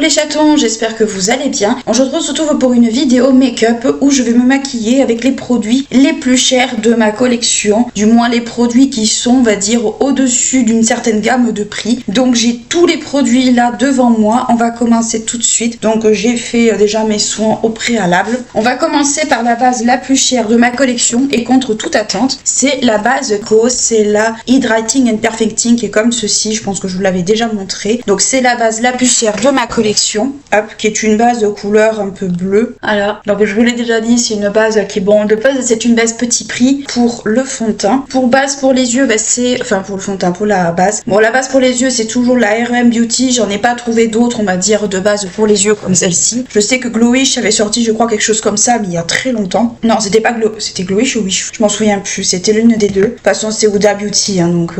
les chatons, j'espère que vous allez bien. Aujourd'hui on se retrouve pour une vidéo make-up où je vais me maquiller avec les produits les plus chers de ma collection. Du moins les produits qui sont, on va dire, au-dessus d'une certaine gamme de prix. Donc j'ai tous les produits là devant moi. On va commencer tout de suite. Donc j'ai fait déjà mes soins au préalable. On va commencer par la base la plus chère de ma collection et contre toute attente, c'est la base Co. C'est la Hydrating and Perfecting qui est comme ceci. Je pense que je vous l'avais déjà montré. Donc c'est la base la plus chère de ma collection, hop, qui est une base de couleur un peu bleue. Alors, donc je vous l'ai déjà dit, c'est une base qui est bon. De base, c'est une base petit prix pour le fond de teint. Pour base pour les yeux, bah, c'est, enfin pour le fond de teint, pour la base. Bon, la base pour les yeux, c'est toujours la RM Beauty. J'en ai pas trouvé d'autres, on va dire, de base pour les yeux comme celle-ci. Je sais que Glowish avait sorti, je crois, quelque chose comme ça, mais il y a très longtemps. Non, c'était pas c'était Glowish ou Wish, je m'en souviens plus. C'était l'une des deux. De toute façon, c'est Huda Beauty, hein, donc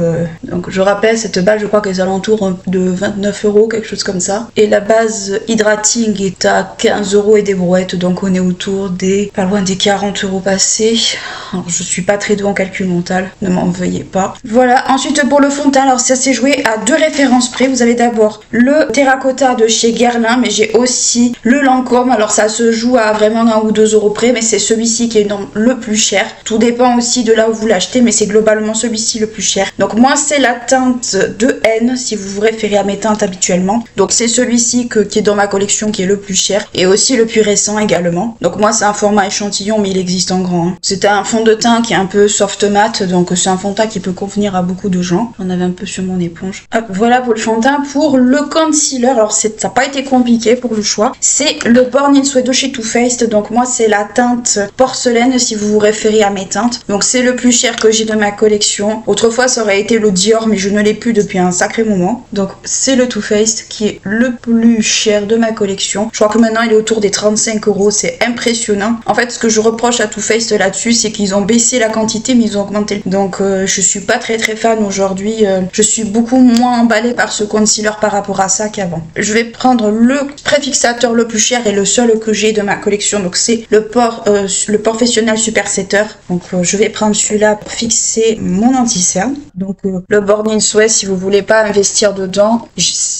je rappelle, cette base, je crois qu'elle est aux alentours de 29 €, quelque chose comme ça. Et la base Hydrating est à 15 € et des brouettes, donc on est autour des, pas loin des 40 € passés. Alors, je suis pas très douée en calcul mental, ne m'en veuillez pas. Voilà, ensuite pour le fond de teint, alors ça s'est joué à deux références près. Vous avez d'abord le Terracotta de chez Guerlain, mais j'ai aussi le Lancôme. Alors ça se joue à vraiment 1 ou 2 € près, mais c'est celui-ci qui est le plus cher. Tout dépend aussi de là où vous l'achetez, mais c'est globalement celui-ci le plus cher. Donc moi c'est la teinte de N, si vous vous référez à mes teintes habituellement. Donc c'est celui-ci qui est dans ma collection qui est le plus cher, et aussi le plus récent également. Donc moi c'est un format échantillon, mais il existe en grand, hein. C'est un fond de teint qui est un peu soft mat, donc c'est un fond de teint qui peut convenir à beaucoup de gens. J'en avais un peu sur mon éponge. Hop, voilà pour le fond de teint. Pour le concealer, alors ça n'a pas été compliqué pour le choix, c'est le Born in Sweat de chez Too Faced. Donc moi c'est la teinte porcelaine, si vous vous référez à mes teintes. Donc c'est le plus cher que j'ai de ma collection. Autrefois ça aurait été le Dior, mais je ne l'ai plus depuis un sacré moment. Donc c'est le Too Faced qui est le plus cher de ma collection. Je crois que maintenant il est autour des 35 €. C'est impressionnant. En fait, ce que je reproche à Too Faced là-dessus, c'est qu'ils ont baissé la quantité, mais ils ont augmenté. Donc je suis pas très fan aujourd'hui. Je suis beaucoup moins emballée par ce concealer par rapport à ça qu'avant. Je vais prendre le préfixateur le plus cher et le seul que j'ai de ma collection. Donc c'est le Professionnel Super Setter. Donc je vais prendre celui-là pour fixer mon anti-cerne. Donc le Born in Sweat, si vous voulez pas investir dedans,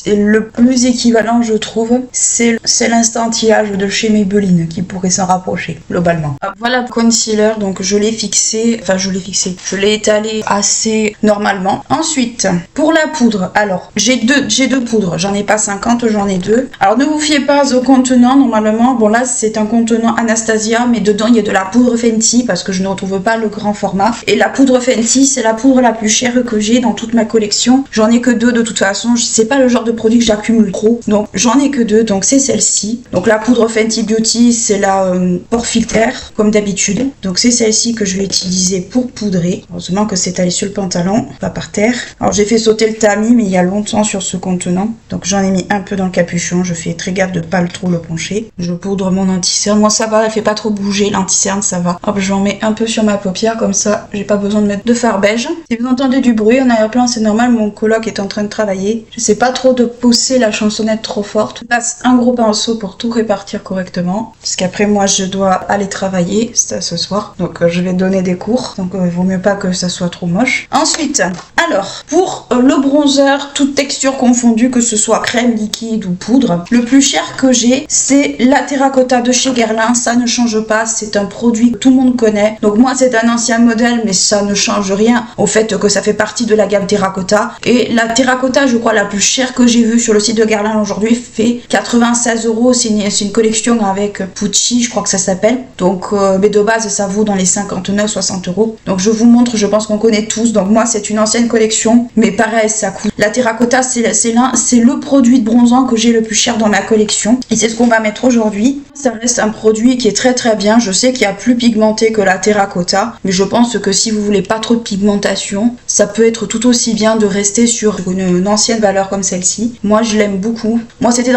le plus équivalent je trouve, c'est l'instantillage de chez Maybelline qui pourrait s'en rapprocher globalement. Voilà le concealer, donc je l'ai fixé, je l'ai étalé assez normalement. Ensuite pour la poudre, alors j'ai deux poudres, j'en ai pas 50, j'en ai deux. Alors ne vous fiez pas au contenant normalement. Bon là c'est un contenant Anastasia, mais dedans il y a de la poudre Fenty parce que je ne retrouve pas le grand format. Et la poudre Fenty, c'est la poudre la plus chère que j'ai dans toute ma collection. J'en ai que deux de toute façon. C'est pas le genre de produit que j'accumule trop, donc j'en ai que deux. Donc c'est celle-ci. Donc la poudre Fenty Beauty, c'est la Pore Filter comme d'habitude. Donc c'est celle-ci que je vais utiliser pour poudrer. Heureusement que c'est allé sur le pantalon, pas par terre. Alors j'ai fait sauter le tamis, mais il y a longtemps sur ce contenant. Donc j'en ai mis un peu dans le capuchon. Je fais très gaffe de pas trop le pencher. Je poudre mon anti-cerne. Moi ça va, elle fait pas trop bouger l'anti-cerne, ça va. Hop, j'en mets un peu sur ma paupière comme ça. J'ai pas besoin de mettre de fard beige. Si vous entendez du bruit en arrière-plan, c'est normal. Mon coloc est en train de travailler. Je sais pas trop de pousser la chansonnette trop forte. Je passe un gros pinceau pour tout répartir correctement. Parce qu'après moi je dois aller travailler ce soir. Donc je vais donner des cours. Donc il vaut mieux pas que ça soit trop moche. Ensuite, alors pour le bronzer, toute texture confondue, que ce soit crème, liquide ou poudre, le plus cher que j'ai, c'est la Terracotta de chez Guerlain. Ça ne change pas. C'est un produit que tout le monde connaît. Donc moi c'est un ancien modèle, mais ça ne change rien au fait que ça fait partie de la gamme Terracotta. Et la Terracotta, je crois la plus chère que j'ai vue sur le site de Guerlain aujourd'hui, fait 96 €. C'est une collection avec Pucci, je crois que ça s'appelle. Donc mais de base ça vaut dans les 59-60 €. Donc je vous montre, je pense qu'on connaît tous. Donc moi c'est une ancienne collection, mais pareil ça coûte. La Terracotta c'est le produit de bronzant que j'ai le plus cher dans ma collection, et c'est ce qu'on va mettre aujourd'hui. Ça reste un produit qui est très bien. Je sais qu'il y a plus pigmenté que la Terracotta, mais je pense que si vous voulez pas trop de pigmentation, ça peut être tout aussi bien de rester sur une ancienne valeur comme celle-ci. Moi je l'aime beaucoup. Moi c'était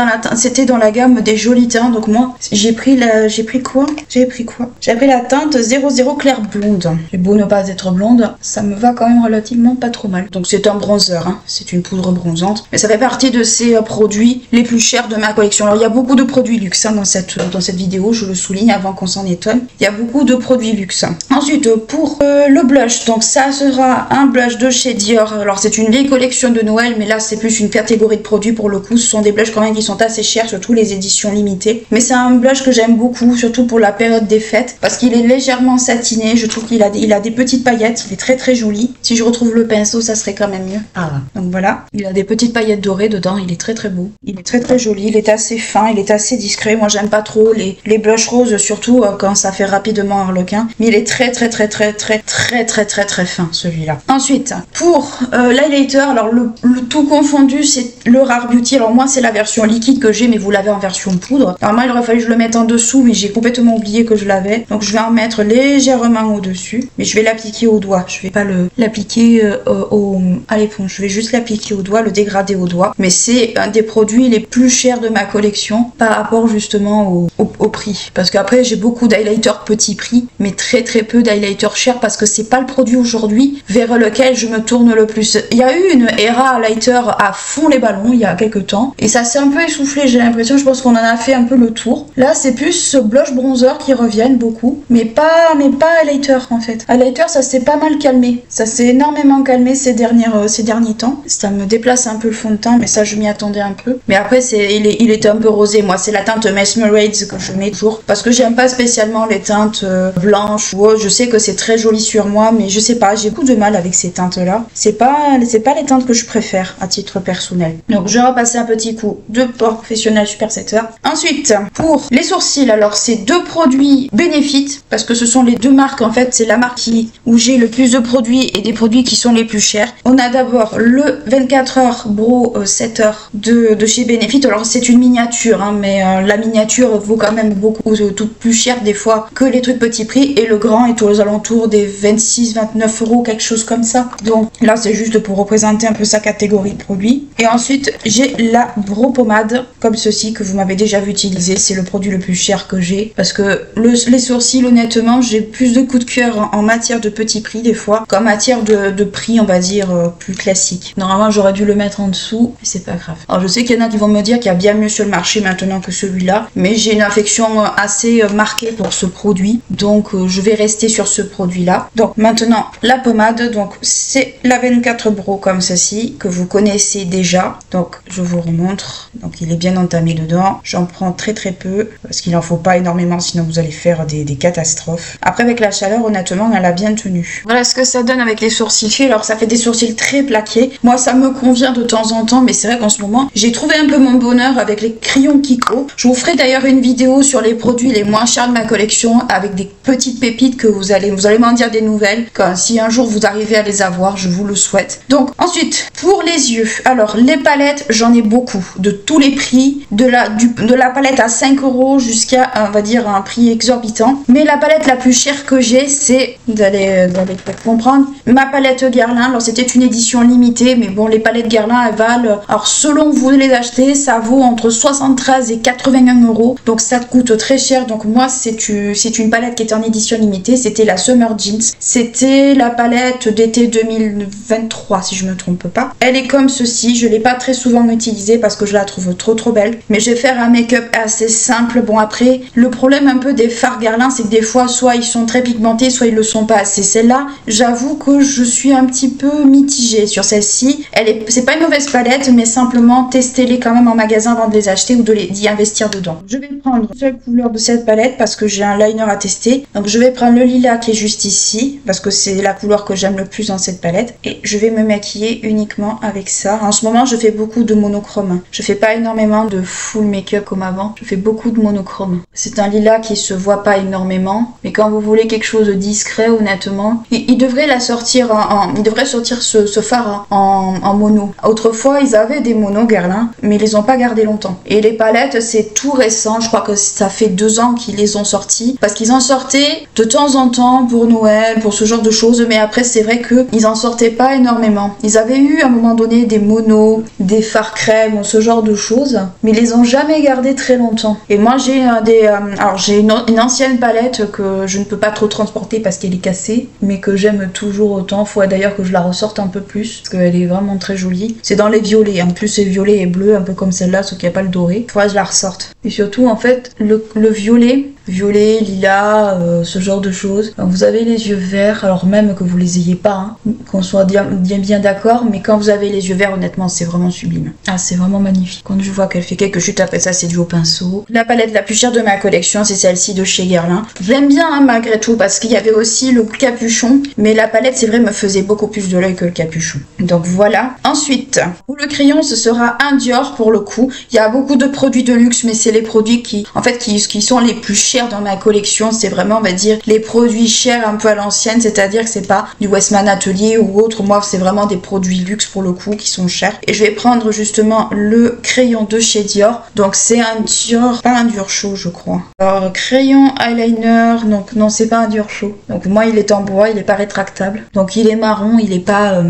dans la gamme des jolis teints. Donc moi j'ai pris quoi J'ai pris la teinte 00 clair blonde. J'ai beau ne pas être blonde, ça me va quand même relativement pas trop mal. Donc c'est un bronzer, hein. C'est une poudre bronzante, mais ça fait partie de ces produits les plus chers de ma collection. Alors il y a beaucoup de produits luxe, hein, dans cette vidéo, je le souligne avant qu'on s'en étonne. Il y a beaucoup de produits luxe. Ensuite, pour le blush, donc ça sera un blush de chez Dior. Alors c'est une vieille collection de Noël, mais là c'est plus une catégorie de produits pour le coup. Ce sont des blushs quand même qui sont assez chers, surtout les éditions limitées. Mais c'est un blush que j'aime beaucoup, surtout pour la période des fêtes, parce qu'il est légèrement satiné. Je trouve qu'il a des petites paillettes, il est très très joli. Si je retrouve le pinceau, ça serait quand même mieux. Ah. Donc voilà, il a des petites paillettes dorées dedans, il est très très beau. Il est très très joli, il est assez fin, il est assez discret. Moi j'aime pas trop les blushs roses, surtout quand ça fait rapidement harlequin. Mais il est très fin celui-là. Ensuite, pour l'highlighter, alors le tout confondu, c'est le Rare Beauty. Alors moi c'est la version liquide que j'ai, mais vous l'avez en version poudre. Alors moi il aurait fallu que je le mette en dessous, mais j'ai complètement oublié que je l'avais. Donc je vais en mettre légèrement au-dessus, mais je vais l'appliquer au doigt. Je vais pas l'appliquer à l'éponge, je vais juste l'appliquer au doigt, le dégrader au doigt. Mais c'est un des produits les plus chers de ma collection par rapport justement au prix. Parce qu'après j'ai beaucoup d'highlighters petit prix, mais très peu d'highlighters chers, parce que c'est pas le produit aujourd'hui vers lequel je me tourne le plus. Il y a eu une era highlighter à fond les ballons il y a quelques temps, et ça s'est un peu essoufflé, j'ai l'impression. Je pense qu'on en a fait un peu le tour. Là c'est plus ce blush bronzer qui reviennent beaucoup, mais pas highlighter en fait. Highlighter ça s'est pas mal calmé, ça s'est énormément calmé ces derniers temps. Ça me déplace un peu le fond de teint, mais ça je m'y attendais un peu. Mais après il était un peu rosé. Moi c'est la teinte Mesmerize que je mets toujours, parce que j'aime pas spécialement les teintes blanches. Je sais que c'est très joli sur moi, mais je sais pas, j'ai beaucoup de mal avec ces teintes là. C'est pas les teintes que je préfère à titre personnel. Donc je vais repasser un petit coup de Professionnel Super Setter. Ensuite, pour les sourcils, alors c'est deux produits Benefit, parce que ce sont les deux marques en fait. C'est la marque où j'ai le plus de produits et des produits qui sont les plus chers. On a d'abord le 24h Brow Setter de chez Benefit. Alors c'est une miniature, hein, mais la miniature vaut quand même beaucoup tout plus cher des fois que les trucs petit prix, et le grand est aux alentours des 26-29 euros, quelque chose comme ça. Donc là c'est juste pour représenter un peu sa catégorie de produits. Et ensuite j'ai la Brow Pommade comme ceci, que vous m'avez déjà vu utiliser. C'est le produit le plus cher que j'ai, parce que les sourcils, honnêtement, j'ai plus de coups de cœur en matière de petit prix des fois qu'en matière de prix, on va dire, plus classique. Normalement j'aurais dû le mettre en dessous, mais c'est pas grave. Alors je sais qu'il y en a qui vont me dire qu'il y a bien mieux sur le marché maintenant que celui-là, mais j'ai une affection assez marquée pour ce produit, donc je vais rester sur ce produit là. Donc maintenant la pommade, donc c'est la 24 Brow comme ceci, que vous connaissez déjà. Donc je vous remontre, donc il est bien entamé dedans. J'en prends très peu, parce qu'il en faut pas énormément, sinon vous allez faire des catastrophes. Après avec la chaleur, honnêtement elle a bien tenu. Voilà ce que ça donne avec les sourcils faits. Alors ça fait des sourcils très plaqués, moi ça me convient de temps en temps, mais c'est vrai qu'en ce moment j'ai trouvé un peu mon bonheur avec les crayons Kiko. Je vous ferai d'ailleurs une vidéo sur les produits les moins chers de ma collection, avec des petites pépites que vous allez m'en dire des nouvelles, si un jour vous arrivez à les avoir, je vous le souhaite. Donc ensuite pour les yeux, alors les palettes j'en ai beaucoup, de tous les prix, de la palette à 5 euros jusqu'à on va dire un prix exorbitant, mais la palette la plus chère que j'ai, c'est, vous allez peut-être comprendre, ma palette Guerlain. Alors c'était une édition limitée, mais bon, les palettes Guerlain elles valent, alors selon vous les achetez, ça vaut entre 73 et 81 euros, donc ça coûte très cher. Donc moi c'est une palette qui était en édition limitée, c'était la Summer Jeans, c'était la palette d'été 2023 si je me trompe pas. Elle est comme ceci, je l'ai pas très souvent utilisée parce que je la trouve trop belle, mais je vais faire un make-up assez simple. Bon après, le problème un peu des fards Guerlain, c'est que des fois soit ils sont très pigmentés, soit ils le sont pas assez. Celle-là, j'avoue que je suis un petit peu mitigée sur celle-ci. C'est pas une mauvaise palette, mais simplement testez-les quand même en magasin avant de les acheter ou d'y investir dedans. Je vais prendre une seule couleur de cette palette parce que j'ai un liner à tester. Donc je vais prendre le lilas qui est juste ici, parce que c'est la couleur que j'aime le plus dans cette palette, et je vais me maquiller uniquement avec ça. En ce moment je fais beaucoup de monochrome, je fais pas énormément de full make-up comme avant, je fais beaucoup de monochrome. C'est un lilas qui se voit pas énormément, mais quand vous voulez quelque chose de discret, honnêtement, il devrait sortir ce fard en mono. Autrefois ils avaient des monos Guerlain, mais ils les ont pas gardés longtemps. Et les palettes c'est tout récent, je crois que ça fait 2 ans qu'ils les ont sortis, parce qu'ils en sortaient de temps en temps pour Noël, pour ce genre de choses, mais après c'est vrai qu'ils en sortaient pas énormément. Ils avaient eu à un moment donné des monos, des fards crème, ce genre de choses, mais ils les ont jamais gardés très longtemps. Et moi j'ai une ancienne palette que je ne peux pas trop transporter parce qu'elle est cassée, mais que j'aime toujours autant. Faudrait d'ailleurs que je la ressorte un peu plus, parce qu'elle est vraiment très jolie. C'est dans les violets, en plus c'est violet et bleu, un peu comme celle-là, sauf qu'il n'y a pas le doré. Faudrait que je la ressorte. Et surtout en fait le violet, lilas, ce genre de choses. Donc, vous avez les yeux verts, alors même que vous les ayez pas, hein, qu'on soit bien d'accord, mais quand vous avez les yeux verts, honnêtement, c'est vraiment sublime. Ah, c'est vraiment magnifique. Quand je vois qu'elle fait quelques chutes, après ça, c'est du au pinceau. La palette la plus chère de ma collection, c'est celle-ci de chez Guerlain. Je l'aime bien, hein, malgré tout, parce qu'il y avait aussi le capuchon, mais la palette, c'est vrai, me faisait beaucoup plus de l'œil que le capuchon. Donc voilà. Ensuite, pour le crayon, ce sera un Dior pour le coup. Il y a beaucoup de produits de luxe, mais c'est les produits qui sont les plus chers dans ma collection. C'est vraiment, on va dire, les produits chers un peu à l'ancienne, c'est-à-dire que c'est pas du Westman Atelier ou autre. Moi, c'est vraiment des produits luxe pour le coup qui sont chers. Et je vais prendre justement le crayon de chez Dior. Donc c'est un Dior, pas un Dior chaud, je crois. Alors crayon eyeliner, donc non, c'est pas un Dior chaud. Donc moi, il est en bois, il est pas rétractable. Donc il est marron, il est pas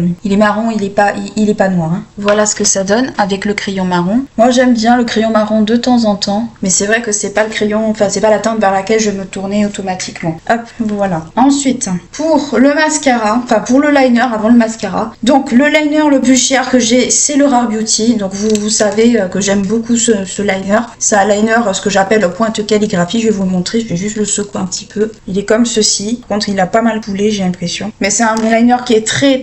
noir. Hein. Voilà ce que ça donne avec le crayon marron. Moi, j'aime bien le crayon marron de temps en temps, mais c'est vrai que c'est pas le crayon, enfin c'est pas la teinte vers laquelle je me tournais automatiquement. Hop, voilà. Ensuite, pour le mascara, enfin pour le liner avant le mascara. Donc le liner le plus cher que j'ai, c'est le Rare Beauty. Donc vous savez que j'aime beaucoup ce liner. C'est un liner, ce que j'appelle pointe calligraphie. Je vais vous le montrer, je vais juste le secouer un petit peu. Il est comme ceci. Par contre, il a pas mal coulé, j'ai l'impression. Mais c'est un liner qui est très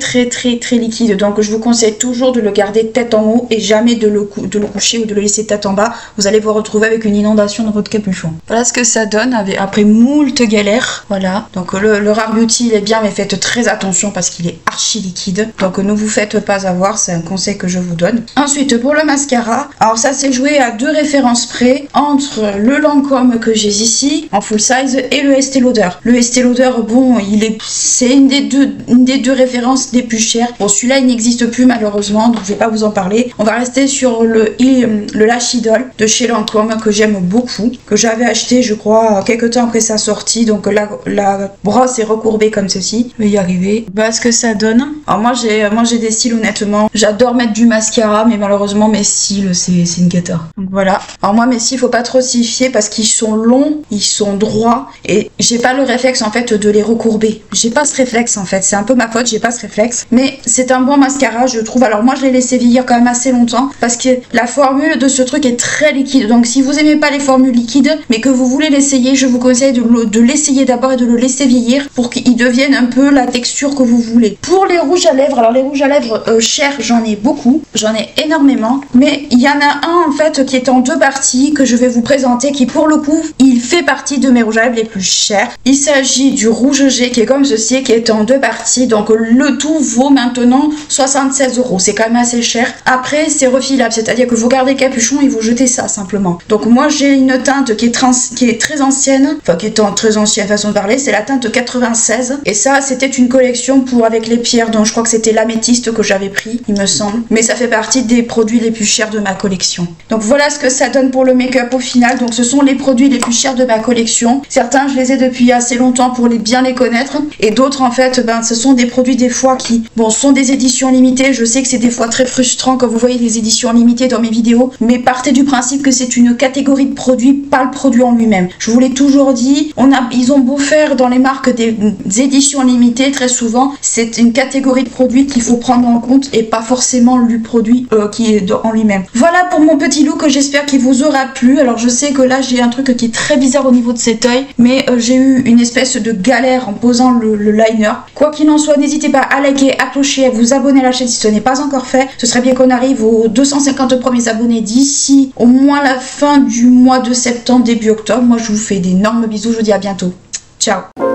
liquide. Donc je vous conseille toujours de le garder tête en haut et jamais de le coucher ou de le laisser tête en bas. Vous allez vous retrouver avec une inondation dans votre capuchon. Voilà ce que ça donne après moult galères. Voilà. Donc le Rare Beauty, il est bien, mais faites très attention parce qu'il est archi liquide. Donc ne vous faites pas avoir, c'est un conseil que je vous donne. Ensuite, pour le mascara, alors ça s'est joué à 2 références près entre le Lancôme que j'ai ici en full size et le Estée Lauder. Le Estée Lauder, bon, c'est une des deux références les plus chères. Bon, celui-là, il n'existe plus malheureusement, donc je vais pas vous en parler. On va rester sur le Lash Idol de chez Lancôme que j'aime beaucoup, que j'avais acheté, je crois, quelques temps après sa sortie. Donc la brosse est recourbée comme ceci. Je vais y arriver. Voilà ce que ça donne. Alors moi j'ai des cils, honnêtement. J'adore mettre du mascara, mais malheureusement mes cils, c'est une cata. Donc voilà. Alors moi mes cils, faut pas trop s'y fier parce qu'ils sont longs, ils sont droits et j'ai pas le réflexe en fait de les recourber. J'ai pas ce réflexe en fait. C'est un peu ma faute, j'ai pas ce réflexe. Mais c'est un bon mascara, je trouve. Alors moi je l'ai laissé vieillir quand même assez longtemps parce que la formule de ce truc est très liquide. Donc si vous aimez pas les formules liquides, mais que vous voulez l'essayer, je vous conseille de l'essayer d'abord et de le laisser vieillir pour qu'il devienne un peu la texture que vous voulez. Pour les rouges à lèvres, alors les rouges à lèvres chers, j'en ai beaucoup, j'en ai énormément, mais il y en a un en fait qui est en 2 parties que je vais vous présenter, qui pour le coup, il fait partie de mes rouges à lèvres les plus chers. Il s'agit du rouge G qui est comme ceci, qui est en 2 parties, donc le tout vaut maintenant 76 €. C'est quand même assez cher. Après, c'est refilable, c'est-à-dire que vous gardez le capuchon et vous jetez ça simplement. Donc moi, j'ai une teinte qui est très ancienne, enfin qui est en très ancienne façon de parler, c'est la teinte 96. Et ça, c'était une collection avec les pierres, donc je crois que c'était l'améthyste que j'avais pris, il me semble. Mais ça fait partie des produits les plus chers de ma collection. Donc voilà ce que ça donne pour le make-up au final. Donc ce sont les produits les plus chers de ma collection. Certains, je les ai depuis assez longtemps pour bien les connaître. Et d'autres, en fait, ce sont des produits des fois qui, bon, sont des éditions limitées. Je sais que c'est des fois très frustrant quand vous voyez des éditions limitées dans mes vidéos. Mais partez du principe que c'est une catégorie de produits, pas le produit en lui-même. Je vous l'ai toujours dit, ils ont beau faire dans les marques des éditions limitées, très souvent, c'est une catégorie de produits qu'il faut prendre en compte et pas forcément le produit qui est en lui-même. Voilà pour mon petit look, j'espère qu'il vous aura plu. Alors je sais que là j'ai un truc qui est très bizarre au niveau de cet œil, mais j'ai eu une espèce de galère en posant le liner. Quoi qu'il en soit, n'hésitez pas à liker, à clocher, à vous abonner à la chaîne si ce n'est pas encore fait. Ce serait bien qu'on arrive aux 250 premiers abonnés d'ici au moins la fin du mois de septembre, début octobre. Moi je vous fais d'énormes bisous, je vous dis à bientôt. Ciao.